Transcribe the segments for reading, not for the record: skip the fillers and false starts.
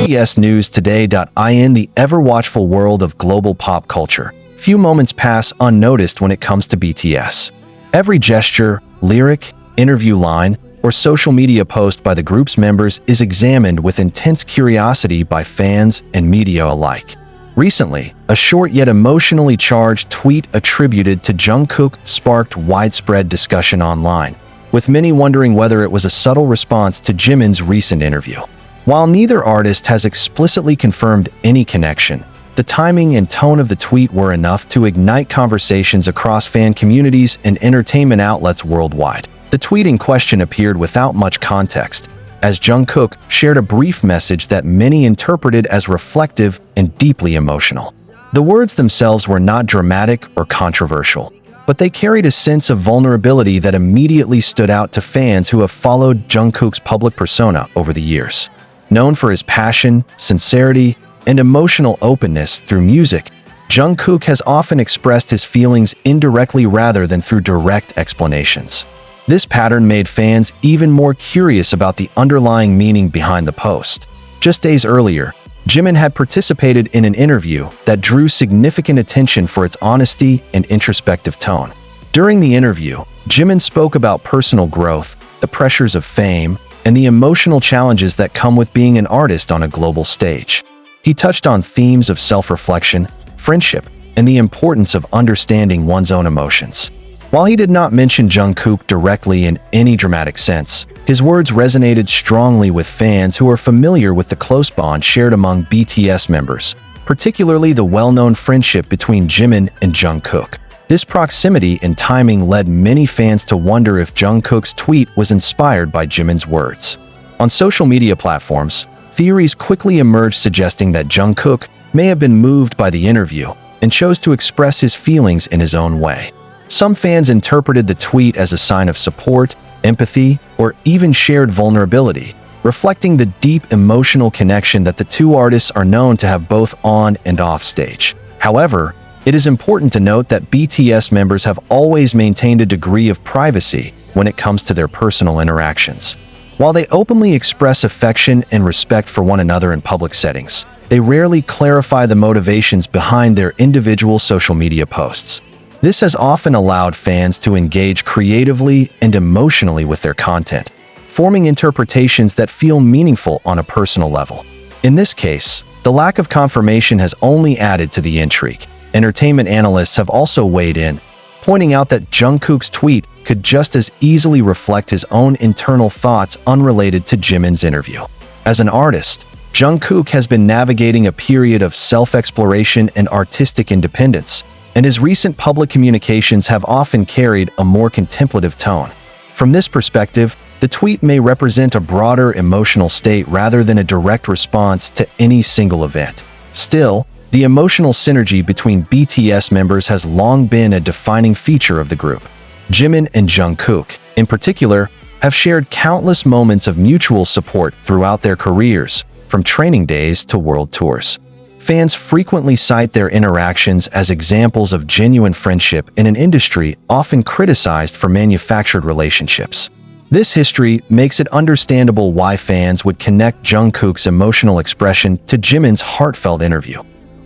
BTS News Today.in. The ever-watchful world of global pop culture. Few moments pass unnoticed when it comes to BTS. Every gesture, lyric, interview line, or social media post by the group's members is examined with intense curiosity by fans and media alike. Recently, a short yet emotionally charged tweet attributed to Jungkook sparked widespread discussion online, with many wondering whether it was a subtle response to Jimin's recent interview. While neither artist has explicitly confirmed any connection, the timing and tone of the tweet were enough to ignite conversations across fan communities and entertainment outlets worldwide. The tweet in question appeared without much context, as Jungkook shared a brief message that many interpreted as reflective and deeply emotional. The words themselves were not dramatic or controversial, but they carried a sense of vulnerability that immediately stood out to fans who have followed Jungkook's public persona over the years. Known for his passion, sincerity, and emotional openness through music, Jungkook has often expressed his feelings indirectly rather than through direct explanations. This pattern made fans even more curious about the underlying meaning behind the post. Just days earlier, Jimin had participated in an interview that drew significant attention for its honesty and introspective tone. During the interview, Jimin spoke about personal growth, the pressures of fame, and the emotional challenges that come with being an artist on a global stage. He touched on themes of self-reflection, friendship, and the importance of understanding one's own emotions. While he did not mention Jungkook directly in any dramatic sense, his words resonated strongly with fans who are familiar with the close bond shared among BTS members, particularly the well-known friendship between Jimin and Jungkook. This proximity and timing led many fans to wonder if Jungkook's tweet was inspired by Jimin's words. On social media platforms, theories quickly emerged suggesting that Jungkook may have been moved by the interview and chose to express his feelings in his own way. Some fans interpreted the tweet as a sign of support, empathy, or even shared vulnerability, reflecting the deep emotional connection that the two artists are known to have both on and off stage. However, it is important to note that BTS members have always maintained a degree of privacy when it comes to their personal interactions. While they openly express affection and respect for one another in public settings, they rarely clarify the motivations behind their individual social media posts. This has often allowed fans to engage creatively and emotionally with their content, forming interpretations that feel meaningful on a personal level. In this case, the lack of confirmation has only added to the intrigue. Entertainment analysts have also weighed in, pointing out that Jungkook's tweet could just as easily reflect his own internal thoughts unrelated to Jimin's interview. As an artist, Jungkook has been navigating a period of self-exploration and artistic independence, and his recent public communications have often carried a more contemplative tone. From this perspective, the tweet may represent a broader emotional state rather than a direct response to any single event. Still, the emotional synergy between BTS members has long been a defining feature of the group. Jimin and Jungkook, in particular, have shared countless moments of mutual support throughout their careers, from training days to world tours. Fans frequently cite their interactions as examples of genuine friendship in an industry often criticized for manufactured relationships. This history makes it understandable why fans would connect Jungkook's emotional expression to Jimin's heartfelt interview.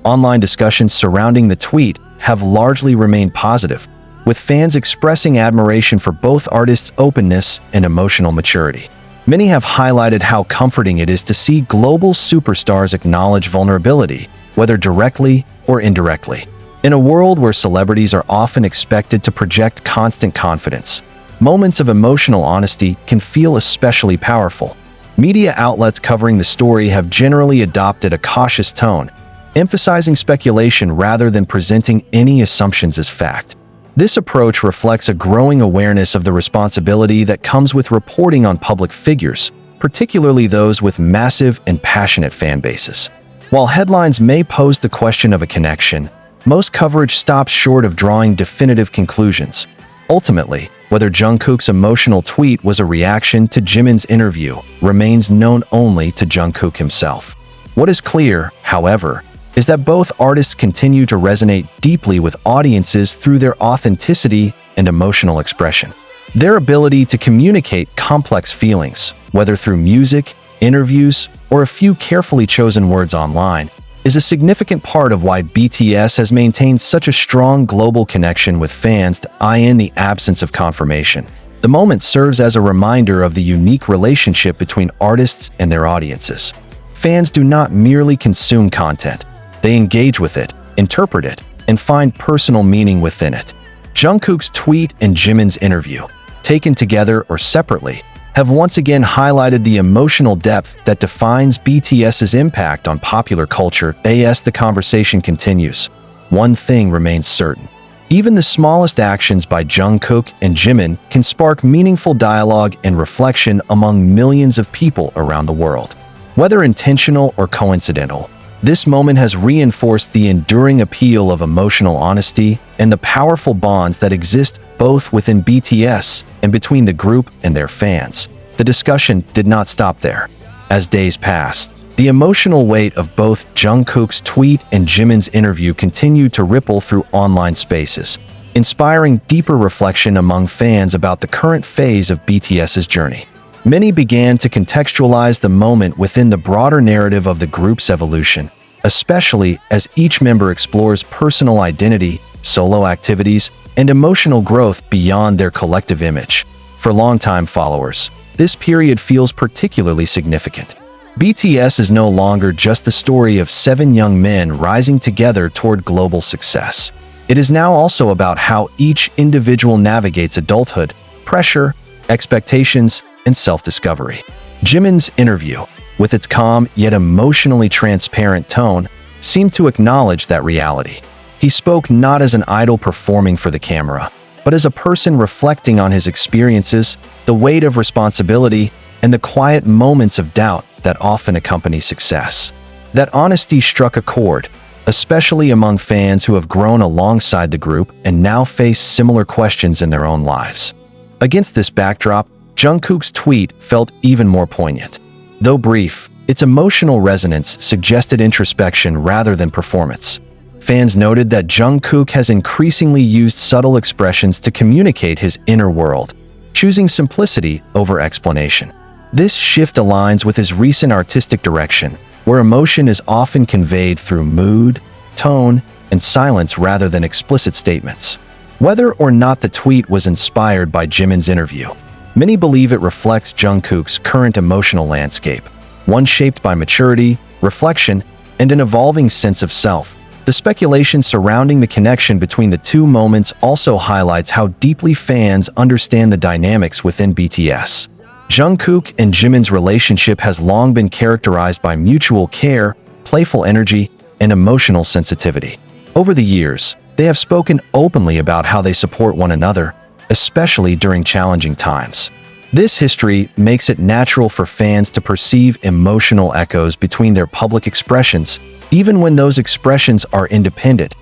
Online discussions surrounding the tweet have largely remained positive, with fans expressing admiration for both artists' openness and emotional maturity. Many have highlighted how comforting it is to see global superstars acknowledge vulnerability, whether directly or indirectly. In a world where celebrities are often expected to project constant confidence, moments of emotional honesty can feel especially powerful. Media outlets covering the story have generally adopted a cautious tone, emphasizing speculation rather than presenting any assumptions as fact. This approach reflects a growing awareness of the responsibility that comes with reporting on public figures, particularly those with massive and passionate fan bases. While headlines may pose the question of a connection, most coverage stops short of drawing definitive conclusions. Ultimately, whether Jungkook's emotional tweet was a reaction to Jimin's interview remains known only to Jungkook himself. What is clear, however, is that both artists continue to resonate deeply with audiences through their authenticity and emotional expression. Their ability to communicate complex feelings, whether through music, interviews, or a few carefully chosen words online, is a significant part of why BTS has maintained such a strong global connection with fans in the absence of confirmation. The moment serves as a reminder of the unique relationship between artists and their audiences. Fans do not merely consume content, they engage with it, interpret it, and find personal meaning within it. Jungkook's tweet and Jimin's interview, taken together or separately, have once again highlighted the emotional depth that defines BTS's impact on popular culture. As the conversation continues, one thing remains certain. Even the smallest actions by Jungkook and Jimin can spark meaningful dialogue and reflection among millions of people around the world. Whether intentional or coincidental, this moment has reinforced the enduring appeal of emotional honesty and the powerful bonds that exist both within BTS and between the group and their fans. The discussion did not stop there. As days passed, the emotional weight of both Jungkook's tweet and Jimin's interview continued to ripple through online spaces, inspiring deeper reflection among fans about the current phase of BTS's journey. Many began to contextualize the moment within the broader narrative of the group's evolution, especially as each member explores personal identity, solo activities, and emotional growth beyond their collective image. For longtime followers, this period feels particularly significant. BTS is no longer just the story of 7 young men rising together toward global success. It is now also about how each individual navigates adulthood, pressure, expectations, and self-discovery. Jimin's interview, with its calm yet emotionally transparent tone, seemed to acknowledge that reality. He spoke not as an idol performing for the camera, but as a person reflecting on his experiences, the weight of responsibility, and the quiet moments of doubt that often accompany success. That honesty struck a chord, especially among fans who have grown alongside the group and now face similar questions in their own lives. Against this backdrop, Jungkook's tweet felt even more poignant. Though brief, its emotional resonance suggested introspection rather than performance. Fans noted that Jungkook has increasingly used subtle expressions to communicate his inner world, choosing simplicity over explanation. This shift aligns with his recent artistic direction, where emotion is often conveyed through mood, tone, and silence rather than explicit statements. Whether or not the tweet was inspired by Jimin's interview, many believe it reflects Jungkook's current emotional landscape, one shaped by maturity, reflection, and an evolving sense of self. The speculation surrounding the connection between the two moments also highlights how deeply fans understand the dynamics within BTS. Jungkook and Jimin's relationship has long been characterized by mutual care, playful energy, and emotional sensitivity. Over the years, they have spoken openly about how they support one another, especially during challenging times. This history makes it natural for fans to perceive emotional echoes between their public expressions, even when those expressions are independent.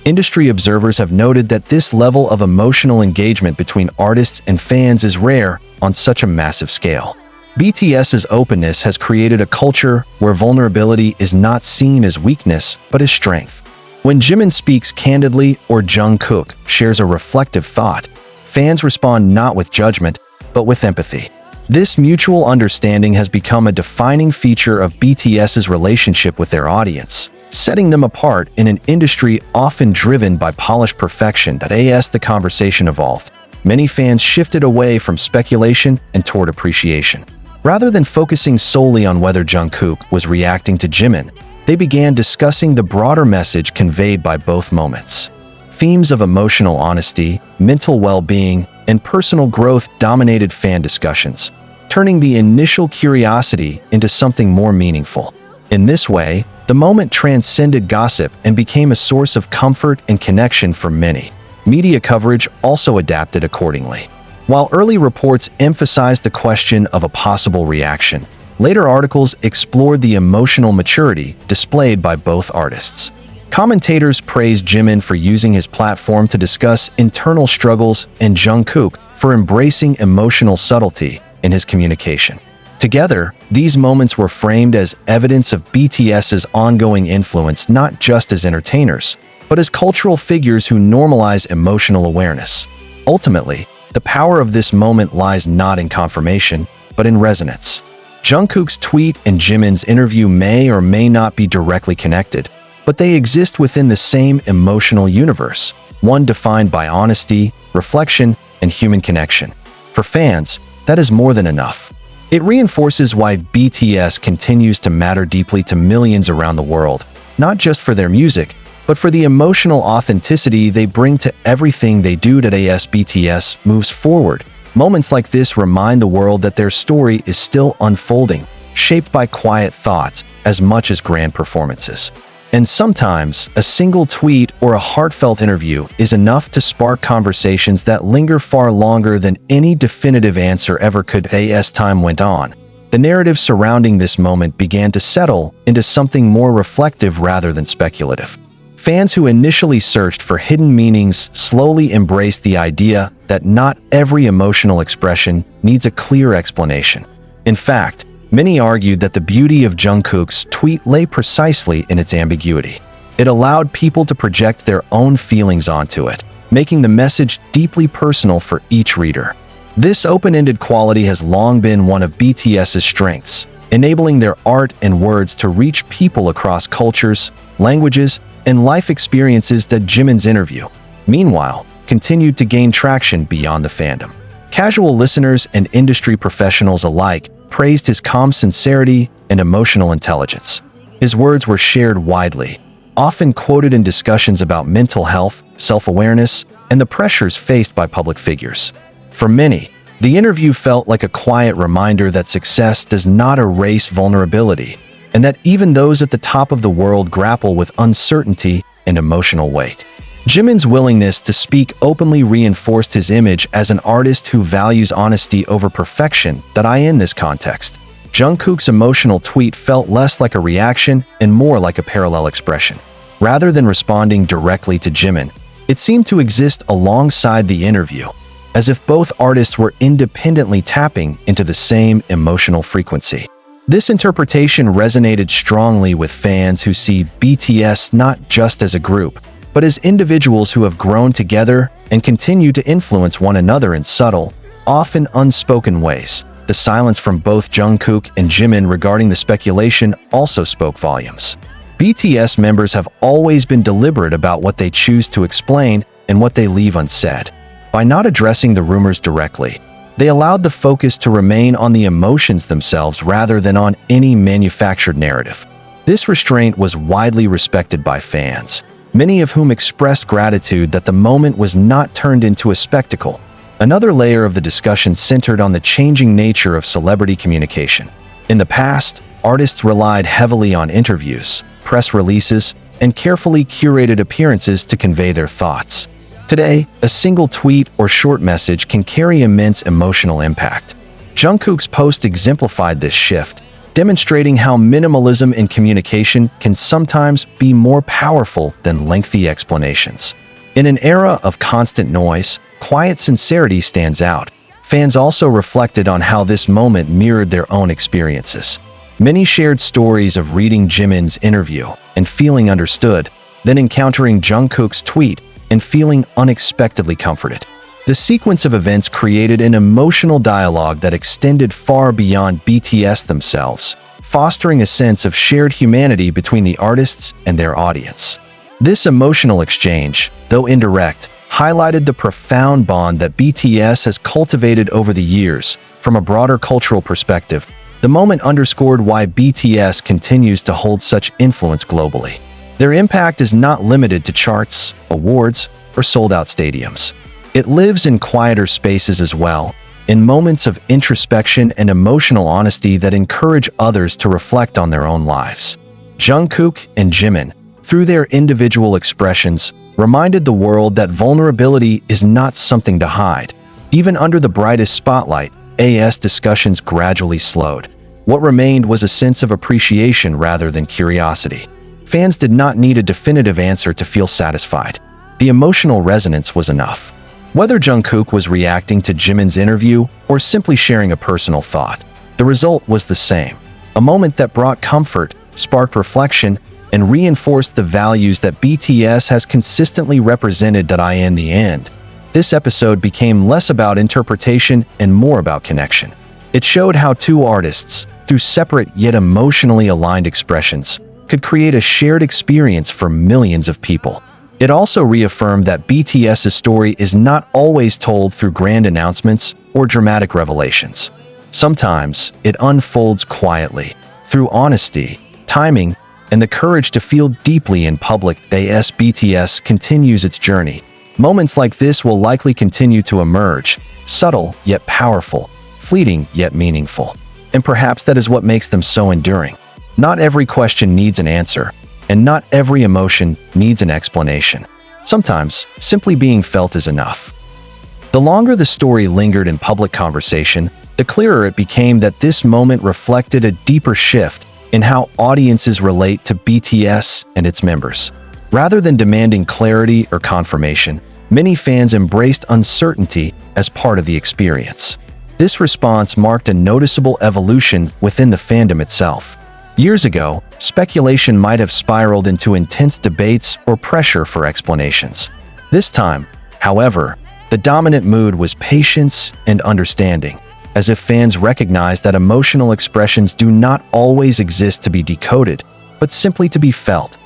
Industry observers have noted that this level of emotional engagement between artists and fans is rare on such a massive scale. BTS's openness has created a culture where vulnerability is not seen as weakness, but as strength. When Jimin speaks candidly or Jungkook shares a reflective thought, fans respond not with judgment, but with empathy. This mutual understanding has become a defining feature of BTS's relationship with their audience, setting them apart in an industry often driven by polished perfection. As the conversation evolved, many fans shifted away from speculation and toward appreciation. Rather than focusing solely on whether Jungkook was reacting to Jimin, they began discussing the broader message conveyed by both moments. Themes of emotional honesty, mental well-being, and personal growth dominated fan discussions, turning the initial curiosity into something more meaningful. In this way, the moment transcended gossip and became a source of comfort and connection for many. Media coverage also adapted accordingly. While early reports emphasized the question of a possible reaction, later articles explored the emotional maturity displayed by both artists. Commentators praised Jimin for using his platform to discuss internal struggles and Jungkook for embracing emotional subtlety in his communication. Together, these moments were framed as evidence of BTS's ongoing influence not just as entertainers, but as cultural figures who normalize emotional awareness. Ultimately, the power of this moment lies not in confirmation, but in resonance. Jungkook's tweet and Jimin's interview may or may not be directly connected, but they exist within the same emotional universe, one defined by honesty, reflection, and human connection. For fans, that is more than enough. It reinforces why BTS continues to matter deeply to millions around the world, not just for their music, but for the emotional authenticity they bring to everything they do. As BTS moves forward, moments like this remind the world that their story is still unfolding, shaped by quiet thoughts as much as grand performances. And sometimes, a single tweet or a heartfelt interview is enough to spark conversations that linger far longer than any definitive answer ever could. As time went on, the narrative surrounding this moment began to settle into something more reflective rather than speculative. Fans who initially searched for hidden meanings slowly embraced the idea that not every emotional expression needs a clear explanation. In fact, many argued that the beauty of Jungkook's tweet lay precisely in its ambiguity. It allowed people to project their own feelings onto it, making the message deeply personal for each reader. This open-ended quality has long been one of BTS's strengths, enabling their art and words to reach people across cultures, languages, and life experiences. That Jimin's interview, meanwhile, continued to gain traction beyond the fandom. Casual listeners and industry professionals alike praised his calm sincerity and emotional intelligence. His words were shared widely, often quoted in discussions about mental health, self-awareness, and the pressures faced by public figures. For many, the interview felt like a quiet reminder that success does not erase vulnerability, and that even those at the top of the world grapple with uncertainty and emotional weight. Jimin's willingness to speak openly reinforced his image as an artist who values honesty over perfection. In this context, Jungkook's emotional tweet felt less like a reaction and more like a parallel expression. Rather than responding directly to Jimin, it seemed to exist alongside the interview, as if both artists were independently tapping into the same emotional frequency. This interpretation resonated strongly with fans who see BTS not just as a group, but as individuals who have grown together and continue to influence one another in subtle, often unspoken ways. The silence from both Jungkook and Jimin regarding the speculation also spoke volumes. BTS members have always been deliberate about what they choose to explain and what they leave unsaid. By not addressing the rumors directly, they allowed the focus to remain on the emotions themselves rather than on any manufactured narrative. This restraint was widely respected by fans, many of whom expressed gratitude that the moment was not turned into a spectacle. Another layer of the discussion centered on the changing nature of celebrity communication. In the past, artists relied heavily on interviews, press releases, and carefully curated appearances to convey their thoughts. Today, a single tweet or short message can carry immense emotional impact. Jungkook's post exemplified this shift, demonstrating how minimalism in communication can sometimes be more powerful than lengthy explanations. In an era of constant noise, quiet sincerity stands out. Fans also reflected on how this moment mirrored their own experiences. Many shared stories of reading Jimin's interview and feeling understood, then encountering Jungkook's tweet and feeling unexpectedly comforted. The sequence of events created an emotional dialogue that extended far beyond BTS themselves, fostering a sense of shared humanity between the artists and their audience. This emotional exchange, though indirect, highlighted the profound bond that BTS has cultivated over the years. From a broader cultural perspective, the moment underscored why BTS continues to hold such influence globally. Their impact is not limited to charts, awards, or sold-out stadiums. It lives in quieter spaces as well, in moments of introspection and emotional honesty that encourage others to reflect on their own lives. Jungkook and Jimin, through their individual expressions, reminded the world that vulnerability is not something to hide. Even under the brightest spotlight, AS discussions gradually slowed. What remained was a sense of appreciation rather than curiosity. Fans did not need a definitive answer to feel satisfied. The emotional resonance was enough. Whether Jungkook was reacting to Jimin's interview or simply sharing a personal thought, the result was the same. A moment that brought comfort, sparked reflection, and reinforced the values that BTS has consistently represented. In the end, this episode became less about interpretation and more about connection. It showed how two artists, through separate yet emotionally aligned expressions, could create a shared experience for millions of people. It also reaffirmed that BTS's story is not always told through grand announcements or dramatic revelations. Sometimes, it unfolds quietly, through honesty, timing, and the courage to feel deeply in public. As BTS continues its journey, moments like this will likely continue to emerge, subtle yet powerful, fleeting yet meaningful. And perhaps that is what makes them so enduring. Not every question needs an answer, and not every emotion needs an explanation. Sometimes, simply being felt is enough. The longer the story lingered in public conversation, the clearer it became that this moment reflected a deeper shift in how audiences relate to BTS and its members. Rather than demanding clarity or confirmation, many fans embraced uncertainty as part of the experience. This response marked a noticeable evolution within the fandom itself. Years ago, speculation might have spiraled into intense debates or pressure for explanations. This time, however, the dominant mood was patience and understanding, as if fans recognized that emotional expressions do not always exist to be decoded, but simply to be felt.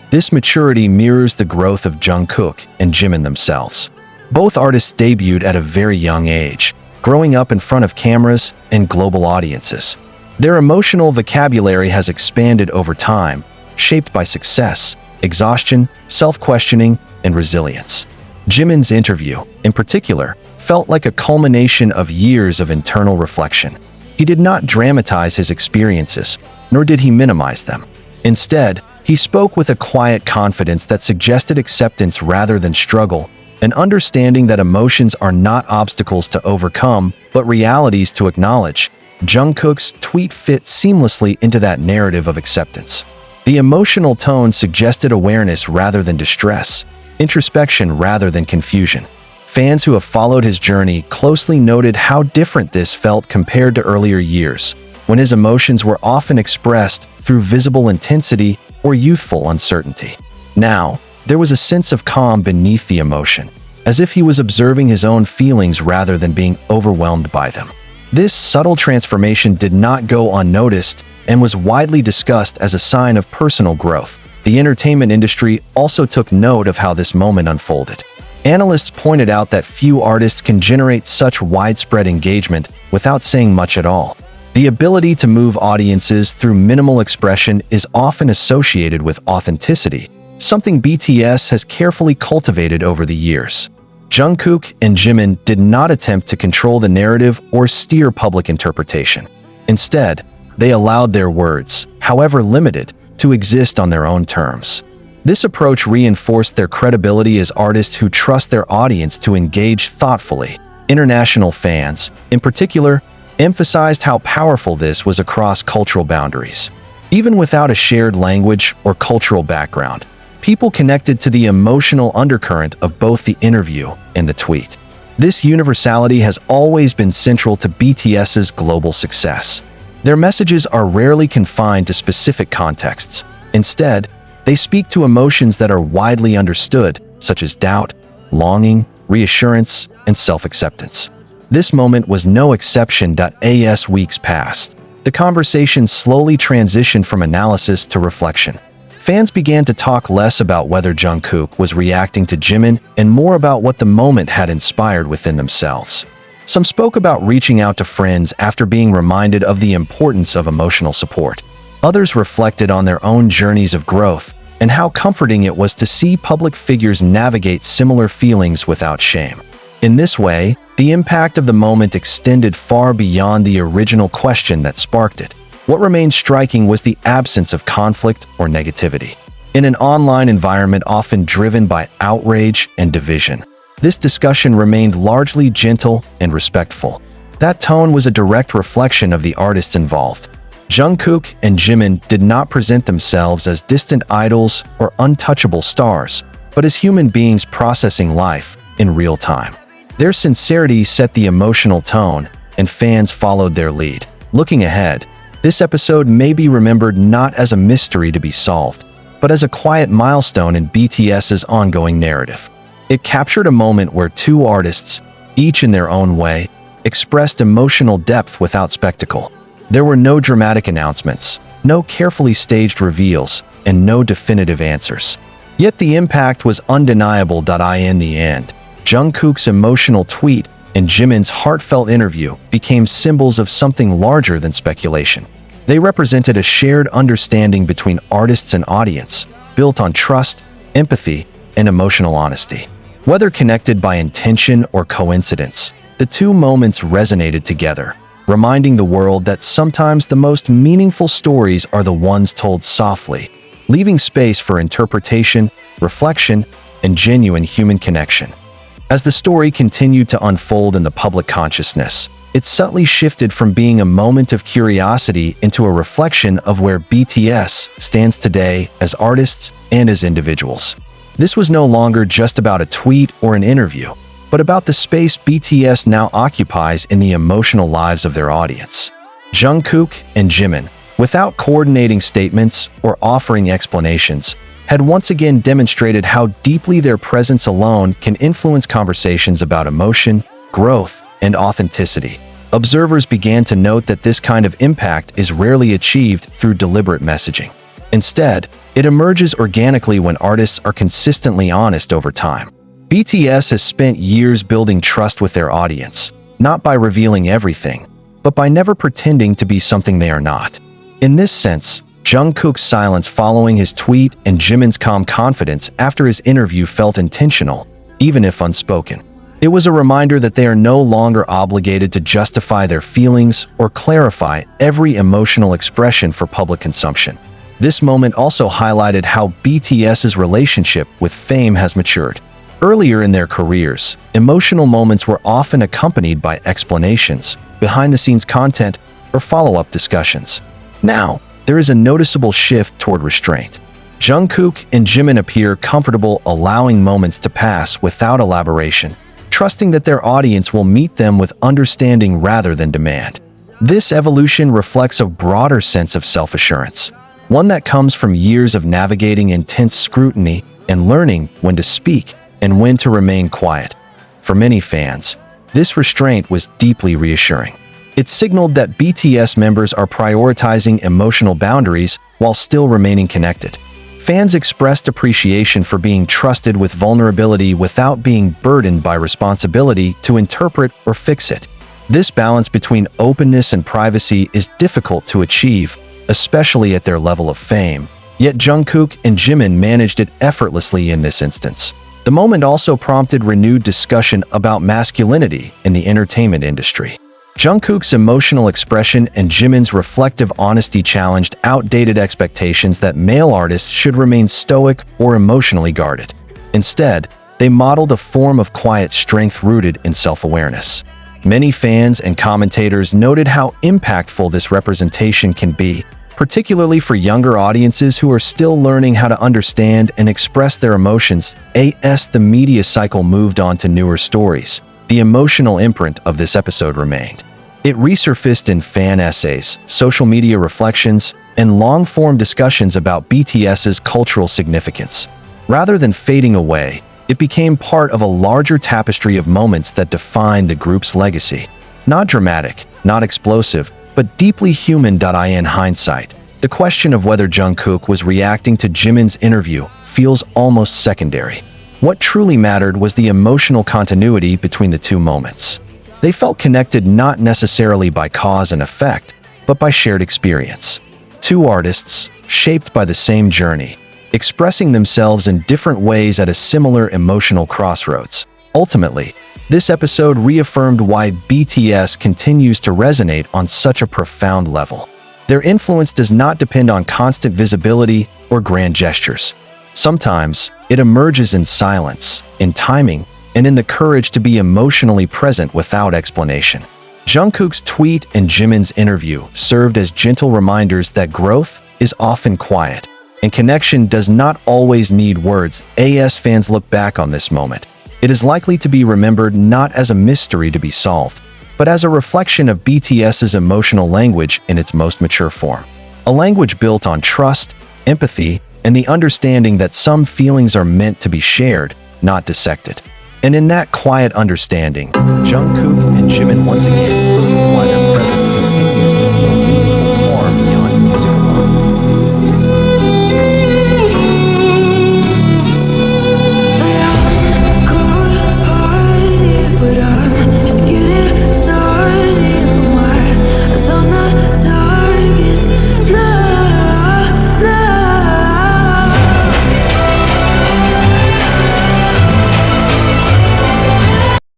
This maturity mirrors the growth of Jungkook and Jimin themselves. Both artists debuted at a very young age, growing up in front of cameras and global audiences. Their emotional vocabulary has expanded over time, shaped by success, exhaustion, self-questioning, and resilience. Jimin's interview, in particular, felt like a culmination of years of internal reflection. He did not dramatize his experiences, nor did he minimize them. Instead, he spoke with a quiet confidence that suggested acceptance rather than struggle, an understanding that emotions are not obstacles to overcome, but realities to acknowledge. Jungkook's tweet fit seamlessly into that narrative of acceptance. The emotional tone suggested awareness rather than distress, introspection rather than confusion. Fans who have followed his journey closely noted how different this felt compared to earlier years, when his emotions were often expressed through visible intensity or youthful uncertainty. Now, there was a sense of calm beneath the emotion, as if he was observing his own feelings rather than being overwhelmed by them. This subtle transformation did not go unnoticed and was widely discussed as a sign of personal growth. The entertainment industry also took note of how this moment unfolded. Analysts pointed out that few artists can generate such widespread engagement without saying much at all. The ability to move audiences through minimal expression is often associated with authenticity, something BTS has carefully cultivated over the years. Jungkook and Jimin did not attempt to control the narrative or steer public interpretation. Instead, they allowed their words, however limited, to exist on their own terms. This approach reinforced their credibility as artists who trust their audience to engage thoughtfully. International fans, in particular, emphasized how powerful this was across cultural boundaries. Even without a shared language or cultural background, people connected to the emotional undercurrent of both the interview and the tweet. This universality has always been central to BTS's global success. Their messages are rarely confined to specific contexts. Instead, they speak to emotions that are widely understood, such as doubt, longing, reassurance, and self-acceptance. This moment was no exception. As weeks passed, the conversation slowly transitioned from analysis to reflection. Fans began to talk less about whether Jungkook was reacting to Jimin and more about what the moment had inspired within themselves. Some spoke about reaching out to friends after being reminded of the importance of emotional support. Others reflected on their own journeys of growth and how comforting it was to see public figures navigate similar feelings without shame. In this way, the impact of the moment extended far beyond the original question that sparked it. What remained striking was the absence of conflict or negativity. In an online environment often driven by outrage and division, this discussion remained largely gentle and respectful. That tone was a direct reflection of the artists involved. Jungkook and Jimin did not present themselves as distant idols or untouchable stars, but as human beings processing life in real time. Their sincerity set the emotional tone, and fans followed their lead. Looking ahead, this episode may be remembered not as a mystery to be solved, but as a quiet milestone in BTS's ongoing narrative. It captured a moment where two artists, each in their own way, expressed emotional depth without spectacle. There were no dramatic announcements, no carefully staged reveals, and no definitive answers. Yet the impact was undeniable. In the end, Jungkook's emotional tweet and Jimin's heartfelt interview became symbols of something larger than speculation. They represented a shared understanding between artists and audience, built on trust, empathy, and emotional honesty. Whether connected by intention or coincidence, the two moments resonated together, reminding the world that sometimes the most meaningful stories are the ones told softly, leaving space for interpretation, reflection, and genuine human connection. As the story continued to unfold in the public consciousness, it subtly shifted from being a moment of curiosity into a reflection of where BTS stands today as artists and as individuals. This was no longer just about a tweet or an interview, but about the space BTS now occupies in the emotional lives of their audience. Jungkook and Jimin, without coordinating statements or offering explanations, had once again demonstrated how deeply their presence alone can influence conversations about emotion, growth, and authenticity. Observers began to note that this kind of impact is rarely achieved through deliberate messaging. Instead, it emerges organically when artists are consistently honest over time. BTS has spent years building trust with their audience, not by revealing everything, but by never pretending to be something they are not. In this sense, Jungkook's silence following his tweet and Jimin's calm confidence after his interview felt intentional, even if unspoken. It was a reminder that they are no longer obligated to justify their feelings or clarify every emotional expression for public consumption. This moment also highlighted how BTS's relationship with fame has matured. Earlier in their careers, emotional moments were often accompanied by explanations, behind-the-scenes content, or follow-up discussions. Now, there is a noticeable shift toward restraint. Jungkook and Jimin appear comfortable allowing moments to pass without elaboration, trusting that their audience will meet them with understanding rather than demand. This evolution reflects a broader sense of self-assurance, one that comes from years of navigating intense scrutiny and learning when to speak and when to remain quiet. For many fans, this restraint was deeply reassuring. It signaled that BTS members are prioritizing emotional boundaries while still remaining connected. Fans expressed appreciation for being trusted with vulnerability without being burdened by responsibility to interpret or fix it. This balance between openness and privacy is difficult to achieve, especially at their level of fame. Yet Jungkook and Jimin managed it effortlessly in this instance. The moment also prompted renewed discussion about masculinity in the entertainment industry. Jungkook's emotional expression and Jimin's reflective honesty challenged outdated expectations that male artists should remain stoic or emotionally guarded. Instead, they modeled a form of quiet strength rooted in self-awareness. Many fans and commentators noted how impactful this representation can be, particularly for younger audiences who are still learning how to understand and express their emotions. As the media cycle moved on to newer stories, the emotional imprint of this episode remained. It resurfaced in fan essays, social media reflections, and long-form discussions about BTS's cultural significance. Rather than fading away, it became part of a larger tapestry of moments that defined the group's legacy. Not dramatic, not explosive, but deeply human. In hindsight, the question of whether Jungkook was reacting to Jimin's interview feels almost secondary. What truly mattered was the emotional continuity between the two moments. They felt connected not necessarily by cause and effect, but by shared experience. Two artists, shaped by the same journey, expressing themselves in different ways at a similar emotional crossroads. Ultimately, this episode reaffirmed why BTS continues to resonate on such a profound level. Their influence does not depend on constant visibility or grand gestures. Sometimes, it emerges in silence, in timing, and in the courage to be emotionally present without explanation. Jungkook's tweet and Jimin's interview served as gentle reminders that growth is often quiet, and connection does not always need words. As fans look back on this moment, it is likely to be remembered not as a mystery to be solved, but as a reflection of BTS's emotional language in its most mature form. A language built on trust, empathy, and the understanding that some feelings are meant to be shared, not dissected. And in that quiet understanding, Jungkook and Jimin once again